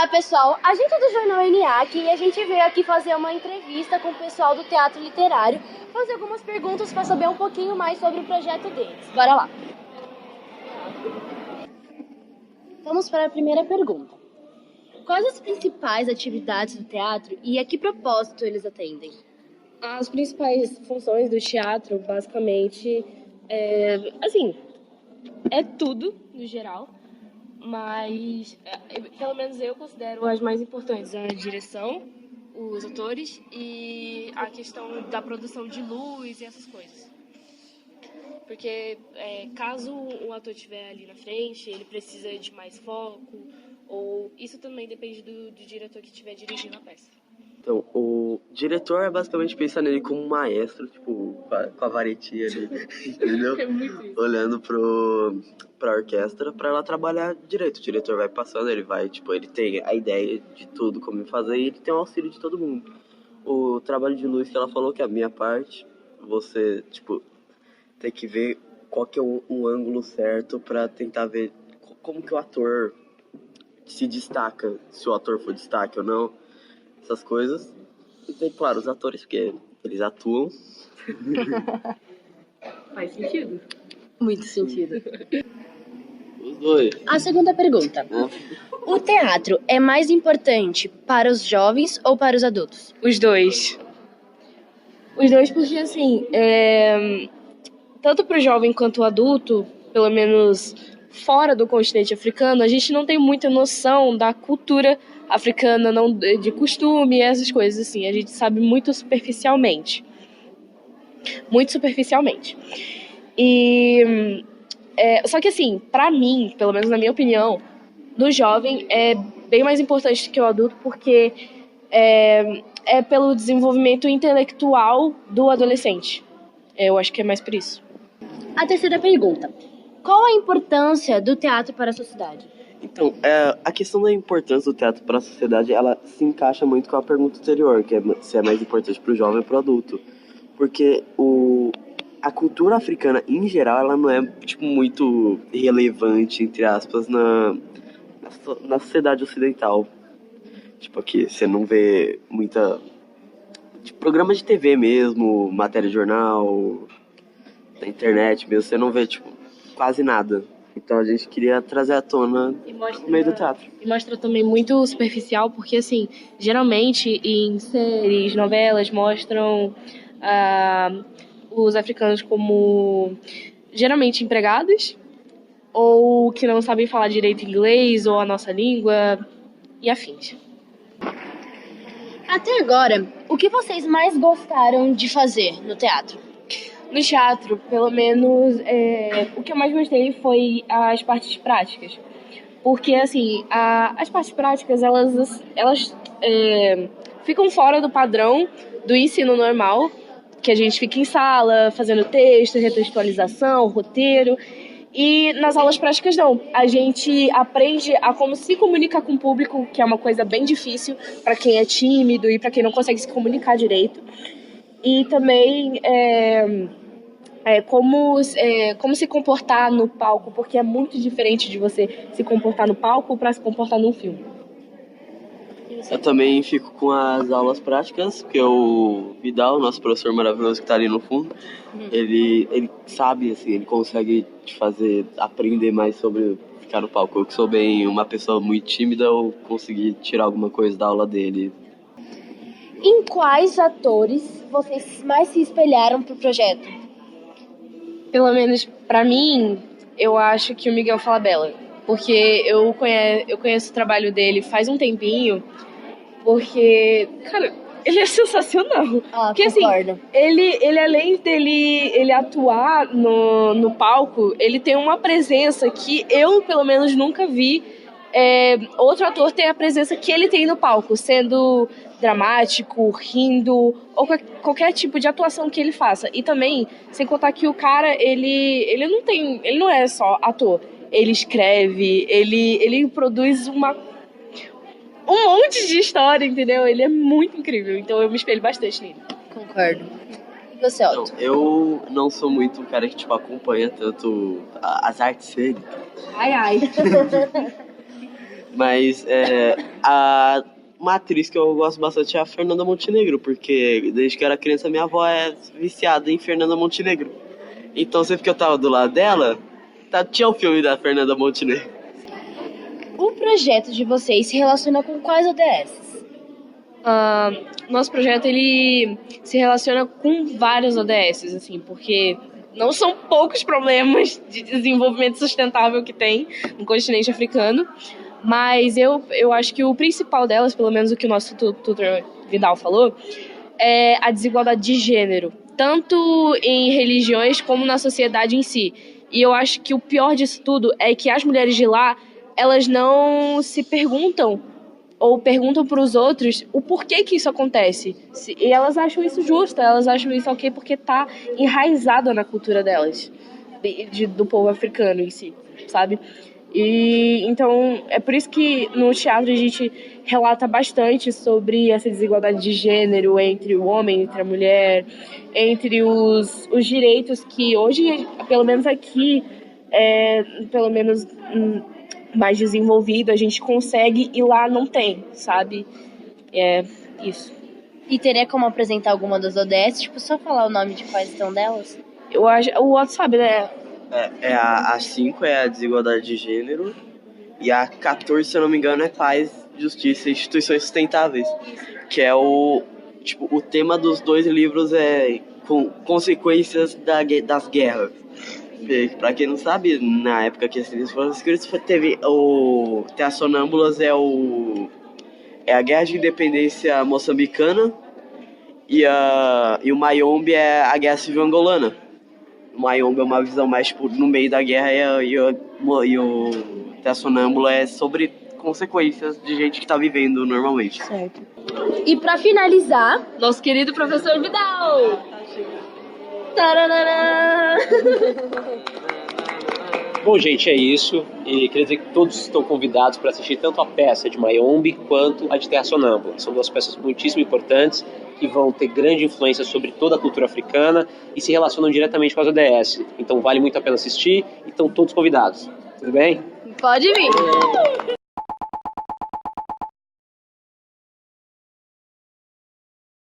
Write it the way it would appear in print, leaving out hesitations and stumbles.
Olá pessoal, a gente é do Jornal ENIAC e a gente veio aqui fazer uma entrevista com o pessoal do Teatro Literário, fazer algumas perguntas para saber um pouquinho mais sobre o projeto deles. Bora lá! Vamos para a primeira pergunta. Quais as principais atividades do teatro e a que propósito eles atendem? As principais funções do teatro, basicamente, é tudo, no geral, mas pelo menos eu considero as mais importantes a direção, os atores e a questão da produção de luz e essas coisas. Porque caso o ator estiver ali na frente, ele precisa de mais foco, ou isso também depende do diretor que estiver dirigindo a peça. Então, o diretor é basicamente pensar nele como um maestro, tipo, com a varetinha ali, entendeu? É muito isso. Olhando pra orquestra pra ela trabalhar direito. O diretor vai passando, ele tem a ideia de tudo, como fazer, e ele tem o auxílio de todo mundo. O trabalho de luz que ela falou, que é a minha parte, você, tem que ver qual que é o ângulo certo pra tentar ver como que o ator se destaca, se o ator for destaque ou não, essas coisas. E tem, claro, os atores, porque eles atuam. Faz sentido? Muito sentido. Os dois. A segunda pergunta. O teatro é mais importante para os jovens ou para os adultos? Os dois. Os dois porque, tanto para o jovem quanto o adulto, pelo menos fora do continente africano, a gente não tem muita noção da cultura africana, não de costume, essas coisas assim. A gente sabe muito superficialmente. Muito superficialmente. Só que assim, pra mim, pelo menos na minha opinião, do jovem é bem mais importante do que o adulto, porque é pelo desenvolvimento intelectual do adolescente. Eu acho que é mais por isso. A terceira pergunta. Qual a importância do teatro para a sociedade? Então, a questão da importância do teatro para a sociedade, ela se encaixa muito com a pergunta anterior, que é se é mais importante para o jovem ou para o adulto. Porque a cultura africana, em geral, ela não é muito relevante, entre aspas, na sociedade ocidental. Aqui, você não vê muita... programa de TV mesmo, matéria de jornal, na internet mesmo, você não vê, quase nada. Então a gente queria trazer à tona no meio do teatro. E mostra também muito superficial, porque, assim, geralmente em séries, novelas, mostram os africanos como geralmente empregados, ou que não sabem falar direito inglês ou a nossa língua e afins. Até agora, o que vocês mais gostaram de fazer no teatro? No teatro, pelo menos, o que eu mais gostei foi as partes práticas. Porque, assim, as partes práticas, elas ficam fora do padrão do ensino normal, que a gente fica em sala, fazendo texto, retextualização, roteiro. E nas aulas práticas, não. A gente aprende a como se comunicar com o público, que é uma coisa bem difícil para quem é tímido e para quem não consegue se comunicar direito. E também como se comportar no palco, porque é muito diferente de você se comportar no palco para se comportar num filme. Eu também fico com as aulas práticas, porque o Vidal, nosso professor maravilhoso que está ali no fundo, ele sabe, assim, ele consegue te fazer aprender mais sobre ficar no palco. Eu que sou uma pessoa muito tímida, eu consegui tirar alguma coisa da aula dele. Em quais atores vocês mais se espelharam pro projeto? Pelo menos pra mim, eu acho que o Miguel Falabella. Porque eu conheço o trabalho dele faz um tempinho, porque, cara, ele é sensacional. Porque, concordo. Assim, ele além dele atuar no palco, ele tem uma presença que eu, pelo menos, nunca vi outro ator ter a presença que ele tem no palco, sendo dramático, rindo, ou qualquer tipo de atuação que ele faça. E também, sem contar que o cara, ele não é só ator. Ele escreve, ele produz um monte de história, entendeu? Ele é muito incrível, então eu me espelho bastante nele. Concordo. E você, Otto? Não, eu não sou muito um cara que acompanha tanto as artes cênicas. Ai. Mas uma atriz que eu gosto bastante é a Fernanda Montenegro, porque desde que eu era criança minha avó é viciada em Fernanda Montenegro. Então sempre que eu tava do lado dela, tinha o filme da Fernanda Montenegro. O projeto de vocês se relaciona com quais ODS? Nosso projeto ele se relaciona com vários ODS, assim, porque não são poucos problemas de desenvolvimento sustentável que tem no continente africano, mas eu acho que o principal delas, pelo menos o que o nosso tutor Vidal falou, é a desigualdade de gênero, tanto em religiões como na sociedade em si. E eu acho que o pior disso tudo é que as mulheres de lá, elas não se perguntam ou perguntam para os outros o porquê que isso acontece. E elas acham isso justo, elas acham isso ok porque tá enraizado na cultura delas, do povo africano em si, sabe? E então é por isso que no teatro a gente relata bastante sobre essa desigualdade de gênero entre o homem, entre a mulher, entre os direitos que hoje, pelo menos aqui, pelo menos mais desenvolvido, a gente consegue e lá não tem, sabe? É isso. E teria como apresentar alguma das ODS? Tipo, só falar o nome de quais estão delas? Eu acho, o outro sabe, né? A 5 é a desigualdade de gênero e a 14, se eu não me engano, é paz, justiça e instituições sustentáveis, que é o tema dos dois livros é consequências das guerras. Pra quem não sabe, na época que esses livros foram escritos, teve o Sonâmbulas é a guerra de independência moçambicana e o Mayombe é a guerra civil angolana. O Mayombe é uma visão mais no meio da guerra e o Sonâmbula é sobre consequências de gente que tá vivendo normalmente. Certo. E pra finalizar, Nosso querido professor Vidal! tararara. Bom, gente, é isso. E queria dizer que todos estão convidados para assistir tanto a peça de Mayombe quanto a de Terra Sonâmbula. São duas peças muitíssimo importantes que vão ter grande influência sobre toda a cultura africana e se relacionam diretamente com as ODS. Então vale muito a pena assistir e estão todos convidados. Tudo bem? Pode vir.